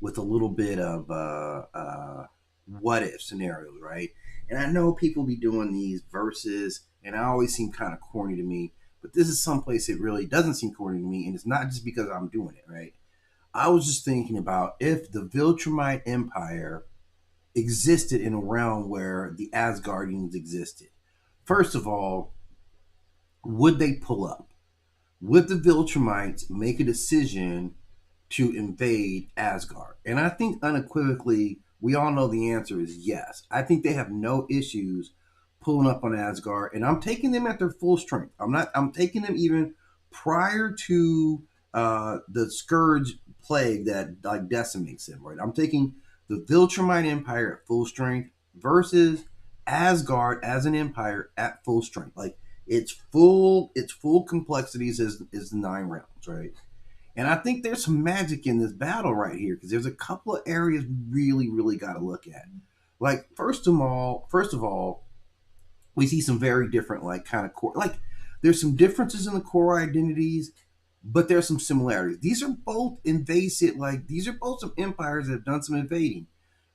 with a little bit of what if scenarios, right? And I know people be doing these verses, and I always seem kind of corny to me, but this is someplace it really doesn't seem corny to me, and it's not just because I'm doing it, right? I was just thinking about if the Viltrumite Empire existed in a realm where the Asgardians existed. First of all, would they pull up? Would the Viltrumites make a decision to invade Asgard? And I think unequivocally, we all know the answer is yes. I think they have no issues pulling up on Asgard, and I'm taking them at their full strength. I'm taking them even prior to the scourge plague that like decimates them. Right. I'm taking the Viltrumite Empire at full strength versus Asgard as an empire at full strength. Like its full complexities is the nine realms, right? And I think there's some magic in this battle right here because there's a couple of areas we really, really got to look at. Like first of all, we see some very different like kind of core like there's some differences in the core identities, but there's some similarities. These are both invasive, like these are both some empires that have done some invading,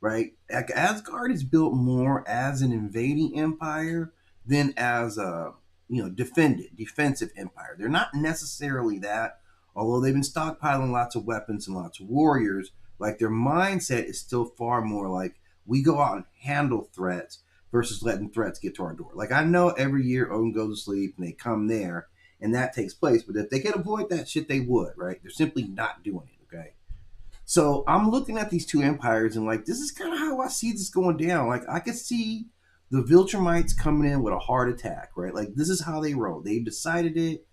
right? Like Asgard is built more as an invading empire than as a defensive empire. They're not necessarily that, although they've been stockpiling lots of weapons and lots of warriors. Like their mindset is still far more like we go out and handle threats versus letting threats get to our door. Like I know every year Odin goes to sleep and they come there and that takes place, but if they could avoid that shit, they would, right? They're simply not doing it, okay? So I'm looking at these two empires and like this is kind of how I see this going down. Like I could see the Viltrumites coming in with a hard attack, right? Like this is how they roll. They decided it.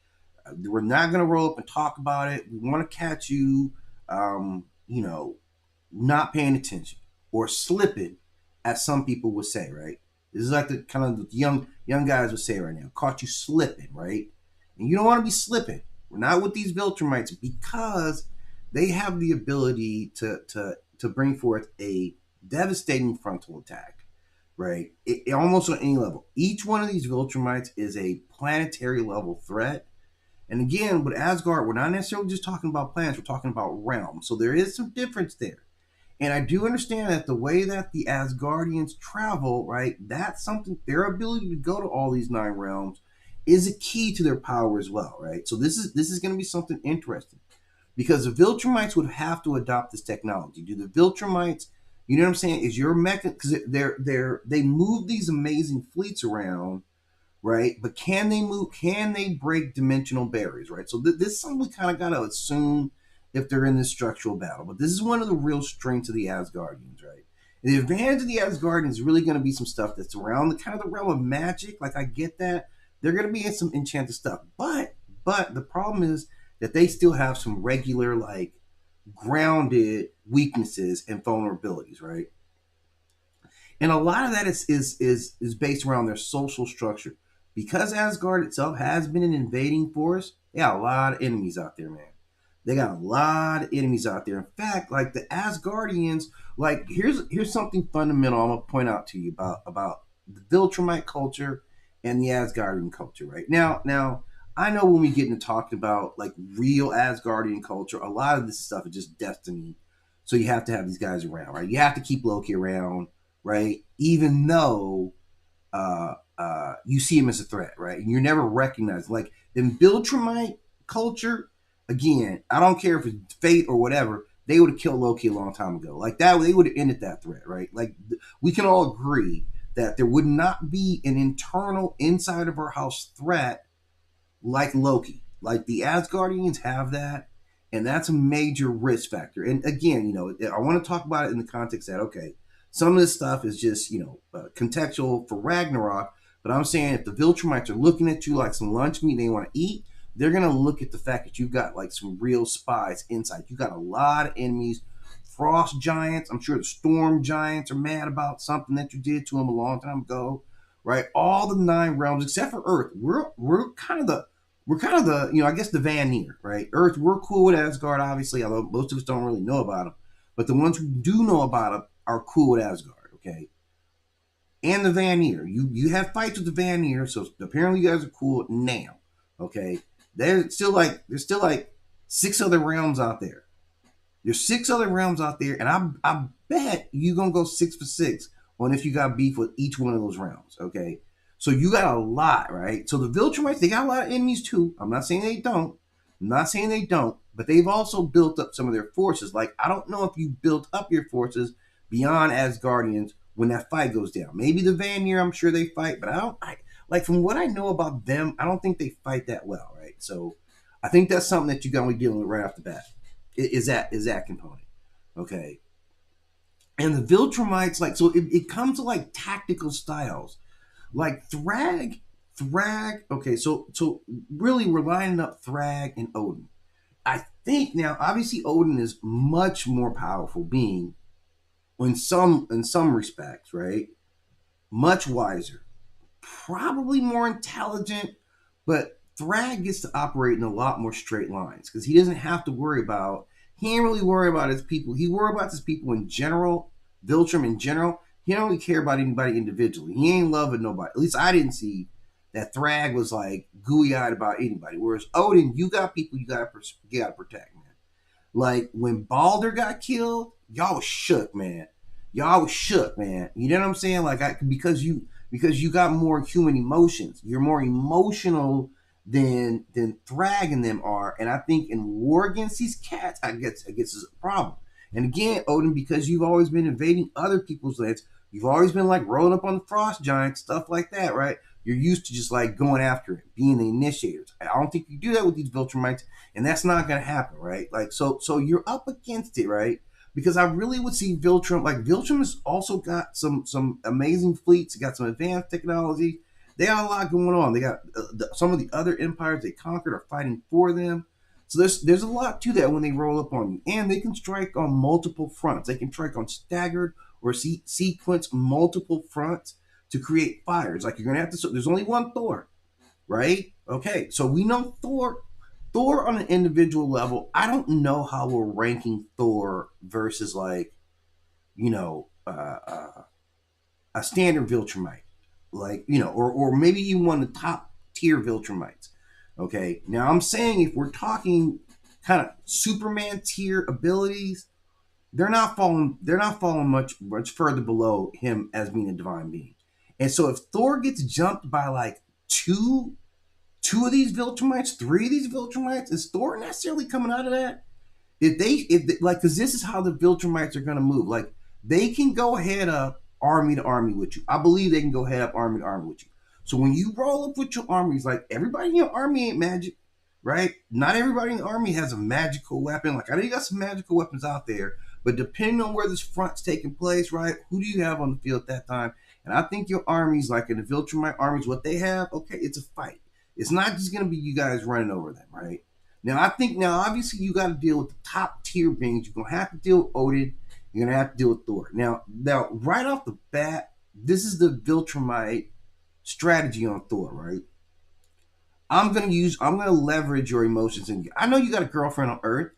We're not going to roll up and talk about it. We want to catch you, um, you know, not paying attention or slipping, as some people would say, right? This is like the kind of the young guys would say right now, caught you slipping, right? And you don't want to be slipping. We're not with these Viltrumites because they have the ability to bring forth a devastating frontal attack, right? It almost on any level. Each one of these Viltrumites is a planetary level threat. And again, with Asgard, we're not necessarily just talking about planets, we're talking about realms. So there is some difference there. And I do understand that the way that the Asgardians travel, right, that's something, their ability to go to all these nine realms is a key to their power as well, right? So this is going to be something interesting because the Viltrumites would have to adopt this technology. Do the Viltrumites, you know what I'm saying, is your mechan because they move these amazing fleets around, right? But can they move? Can they break dimensional barriers, right? So this is something we kind of got to assume if they're in this structural battle. But this is one of the real strengths of the Asgardians, right? And the advantage of the Asgardians is really going to be some stuff that's around the kind of the realm of magic. Like I get that they're going to be in some enchanted stuff, but the problem is that they still have some regular like grounded weaknesses and vulnerabilities, right? And a lot of that is based around their social structure. Because Asgard itself has been an invading force, they got a lot of enemies out there, man. They got a lot of enemies out there. In fact, like the Asgardians, like here's something fundamental I'm gonna point out to you about the Viltrumite culture and the Asgardian culture. Right now, I know when we get into talking about like real Asgardian culture, a lot of this stuff is just destiny. So you have to have these guys around, right? You have to keep Loki around, right? Even though you see him as a threat, right? And you're never recognized. Like in Viltrumite culture, again, I don't care if it's fate or whatever, they would have killed Loki a long time ago. Like that, they would have ended that threat, right? Like we can all agree that there would not be an internal inside of our house threat like Loki. Like the Asgardians have that, and that's a major risk factor. And again, I want to talk about it in the context that okay, some of this stuff is just contextual for Ragnarok. But I'm saying if the Viltrumites are looking at you like some lunch meat they want to eat, they're gonna look at the fact that you've got like some real spies inside. You got a lot of enemies. Frost giants. I'm sure the storm giants are mad about something that you did to them a long time ago, right? All the nine realms except for Earth. We're kind of the I guess the Vanir, right? Earth, we're cool with Asgard, obviously, although most of us don't really know about them. But the ones who do know about them are cool with Asgard, okay? And the Vanir. You have fights with the Vanir, so apparently you guys are cool now, okay? There's still like six other realms out there. There's 6 other realms out there, and I bet you gonna go 6 for 6 on if you got beef with each one of those realms. Okay, so you got a lot, right? So the Viltrumites, they got a lot of enemies too. I'm not saying they don't. I'm not saying they don't, but they've also built up some of their forces. Like, I don't know if you built up your forces beyond Asgardians when that fight goes down. Maybe the Vanir, I'm sure they fight, but I don't. Like, from what I know about them, I don't think they fight that well, right? So I think that's something that you got to be dealing with right off the bat. Is that component, okay? And the Viltrumites, like, so it comes to like tactical styles, like Thrag. Okay, so really we're lining up Thrag and Odin. I think now, obviously, Odin is much more powerful being in some respects, right? Much wiser, probably more intelligent, but Thrag gets to operate in a lot more straight lines because he doesn't have to worry about. He ain't really worry about his people. He worry about his people in general. Viltrum in general. He don't really care about anybody individually. He ain't loving nobody. At least I didn't see that Thrag was like gooey eyed about anybody. Whereas Odin, you got people you gotta protect, man. Like when Balder got killed, y'all was shook, man. Y'all was shook, man. You know what I'm saying? Like because you got more human emotions. You're more emotional than Thrag and them are. And I think in war against these cats, I guess is a problem. And again, Odin, because you've always been invading other people's lands, you've always been like rolling up on the frost giants, stuff like that, right? You're used to just like going after it, being the initiators. I don't think you do that with these Viltrumites, and that's not gonna happen, right? Like so you're up against it, right? Because I really would see Viltrum. Like Viltrum has also got some amazing fleets, got some advanced technology. They got a lot going on. They got some of the other empires they conquered are fighting for them. So there's a lot to that when they roll up on you, and they can strike on multiple fronts. They can strike on staggered or sequence multiple fronts to create fires. Like you're gonna have to. So there's only one Thor, right? Okay, so we know Thor. Thor on an individual level, I don't know how we're ranking Thor versus like, you know, a standard Viltrumite, like or maybe even one of the top tier Viltrumites. Okay, now I'm saying if we're talking kind of Superman tier abilities, they're not falling. They're not falling much further below him as being a divine being. And so if Thor gets jumped by like two of these Viltrumites, three of these Viltrumites, is Thor necessarily coming out of that? If they like, because this is how the Viltrumites are going to move. Like they can go head up army to army with you. I believe they can go head up army to army with you. So when you roll up with your armies, like everybody in your army ain't magic, right? Not everybody in the army has a magical weapon. Like I know you got some magical weapons out there, but depending on where this front's taking place, right? Who do you have on the field at that time? And I think your armies, like in the Viltrumite armies, what they have, okay, it's a fight. It's not just going to be you guys running over them, right? Now, obviously, you got to deal with the top tier beings. You're going to have to deal with Odin. You're going to have to deal with Thor. Now, right off the bat, this is the Viltrumite strategy on Thor, right? I'm going to leverage your emotions. And I know you got a girlfriend on Earth,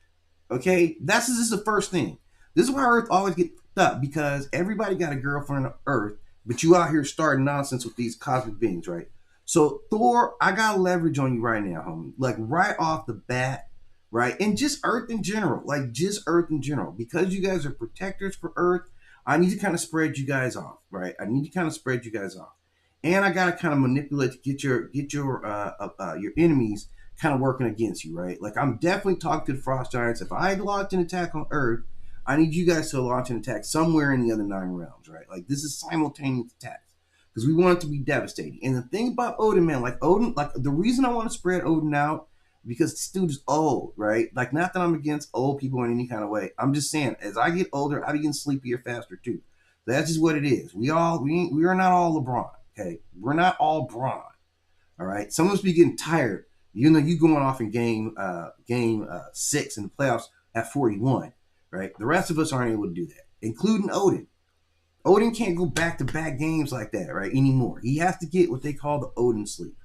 okay? This is the first thing. This is why Earth always gets up because everybody got a girlfriend on Earth, but you out here starting nonsense with these cosmic beings, right? So Thor, I got leverage on you right now, homie. Like right off the bat, right? And just Earth in general, like just Earth in general. Because you guys are protectors for Earth, I need to kind of spread you guys off, right? I need to kind of spread you guys off, and I gotta kind of manipulate to get your enemies kind of working against you, right? Like I'm definitely talking to the Frost Giants. If I launch an attack on Earth, I need you guys to launch an attack somewhere in the other 9 realms, right? Like this is simultaneous attacks because we want it to be devastating. And the thing about Odin, man, like Odin, like the reason I want to spread Odin out because this dude is old, right? Like not that I'm against old people in any kind of way. I'm just saying, as I get older, I begin sleepier faster too. That's just what it is. We are not all LeBron, okay? We're not all Braun, all right? Some of us be getting tired. You know, you going off in game 6 in the playoffs at 41, right? The rest of us aren't able to do that, including Odin. Odin can't go back-to-back games like that, right, anymore. He has to get what they call the Odin sleep.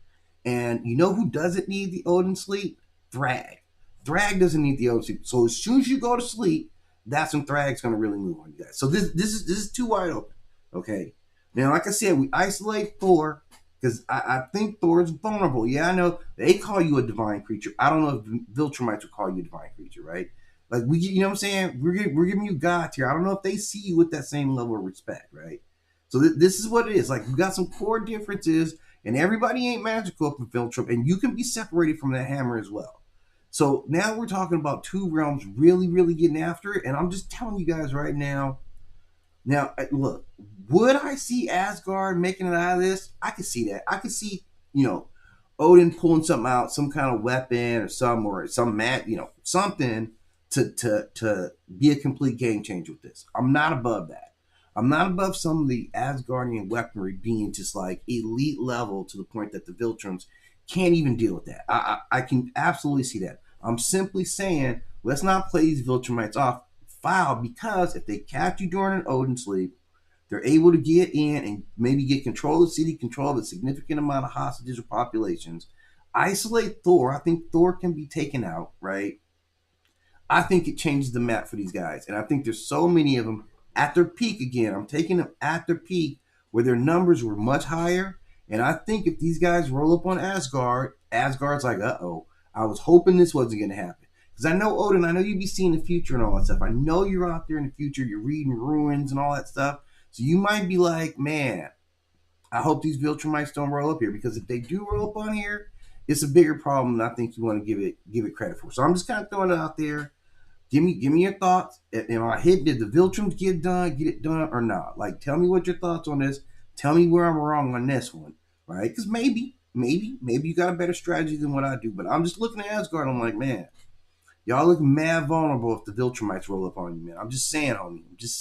And you know who doesn't need the Odin sleep? Thrag. Thrag doesn't need the Odin sleep. So as soon as you go to sleep, that's when Thrag's going to really move on you guys. So this is too wide open, okay? Now, like I said, we isolate Thor because I think Thor is vulnerable. Yeah, I know they call you a divine creature. I don't know if Viltrumites would call you a divine creature, right? Like you know what I'm saying? We're giving you God tier. I don't know if they see you with that same level of respect, right? So this is what it is. Like you got some core differences, and everybody ain't magical up in Viltrum, and you can be separated from that hammer as well. So now we're talking about two realms really, really getting after it, and I'm just telling you guys right now. Now, look, would I see Asgard making it out of this? I could see that. I could see, you know, Odin pulling something out, some kind of weapon or some something to be a complete game changer with this. I'm not above that. I'm not above some of the Asgardian weaponry being just like elite level to the point that the Viltrums can't even deal with that. I can absolutely see that. I'm simply saying let's not play these Viltrumites off foul, because if they catch you during an Odin sleep, they're able to get in and maybe get control of the city, control of a significant amount of hostages or populations. Isolate Thor. I think Thor can be taken out, right? I think it changes the map for these guys. And I think there's so many of them at their peak again. I'm taking them at their peak where their numbers were much higher. And I think if these guys roll up on Asgard, Asgard's like, uh-oh, I was hoping this wasn't going to happen. Because I know, Odin, I know you'd be seeing the future and all that stuff. I know you're out there in the future. You're reading ruins and all that stuff. So you might be like, man, I hope these Viltrumites don't roll up here. Because if they do roll up on here, it's a bigger problem than I think you want to give it credit for. So I'm just kind of throwing it out there. Give me your thoughts. Am I hit? Did the Viltrums get it done or not? Like, tell me what your thoughts on this. Tell me where I'm wrong on this one, right? Because maybe you got a better strategy than what I do. But I'm just looking at Asgard. I'm like, man, y'all look mad vulnerable if the Viltrumites roll up on you, man. I'm just saying, homie. I'm just